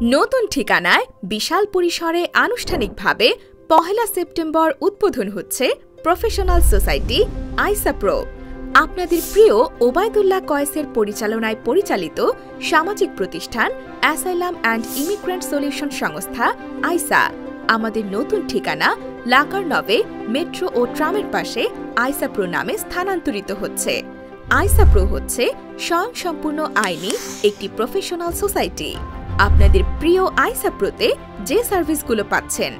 নতুন ঠিকানায় বিশাল পরিসরে আনুষ্ঠানিকভাবে ১লা সেপ্টেম্বর উদ্বোধন হচ্ছে প্রফেশনাল সোসাইটি আইসা প্রো। আপনাদের প্রিয় ওবায়দুল্লাহ কয়েসের পরিচালনায় পরিচালিত সামাজিক প্রতিষ্ঠান অ্যাসাইলাম অ্যান্ড ইমিগ্রেন্ট সলিউশন সংস্থা আইসা। আমাদের নতুন ঠিকানা লাকারনভে মেট্রো ও ট্রামের পাশে আইসা প্রো নামে স্থানান্তরিত হচ্ছে। আইসা প্রো হচ্ছে স্বয়ংসম্পূর্ণ আইনি একটি প্রফেশনাল সোসাইটি। আপনাদের প্রিয় আইসা প্রোতে যে সার্ভিসগুলো পাচ্ছেন: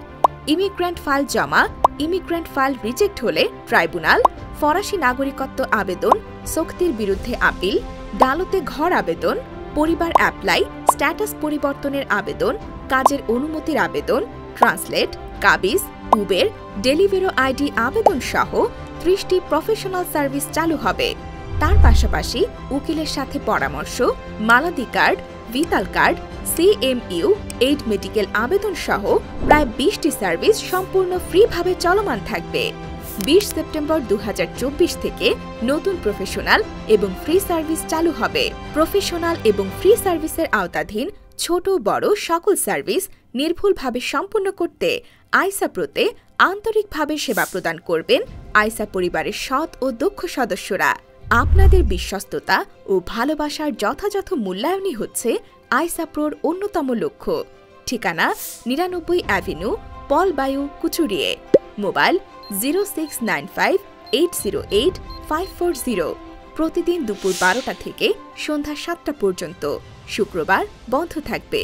ইমিগ্রেন্ট ফাইল জমা, ইমিগ্রেন্ট ফাইল রিজেক্ট হলে ট্রাইব্যুনাল, ফরাসি নাগরিকত্ব আবেদন, শক্তির বিরুদ্ধে আপিল, ডালতে ঘর আবেদন, পরিবার অ্যাপ্লাই, স্ট্যাটাস পরিবর্তনের আবেদন, কাজের অনুমতির আবেদন, ট্রান্সলেট, কাবিজ, উবের, ডেলিভারি আইডি আবেদন সহ ৩০টি প্রফেশনাল সার্ভিস চালু হবে। তার পাশাপাশি উকিলের সাথে পরামর্শ, মালাদি কার্ড, ভিতাল কার্ড, CMU, এইড মেডিকেল আবেদন সহ প্রায় ২০টি সার্ভিস সম্পূর্ণ ফ্রিভাবে চলমান থাকবে। ২০ সেপ্টেম্বর ২০২৪ থেকে নতুন প্রফেশনাল এবং ফ্রি সার্ভিস চালু হবে। প্রফেশনাল এবং ফ্রি সার্ভিসের আওতাধীন ছোট বড় সকল সার্ভিস নির্ভুলভাবে সম্পন্ন করতে আইসা প্রোতে আন্তরিকভাবে সেবা প্রদান করবেন আইসা পরিবারের সৎ ও দক্ষ সদস্যরা। আপনাদের বিশ্বস্ততা ও ভালোবাসার যথাযথ মূল্যায়নই হচ্ছে আইসা প্রোর অন্যতম লক্ষ্য। ঠিকানা ৯৯ অ্যাভিনিউ, পল বায়ু, কুচুরিয়ে। মোবাইল 0695808540। প্রতিদিন দুপুর ১২টা থেকে সন্ধ্যা ৭টা পর্যন্ত। শুক্রবার বন্ধ থাকবে।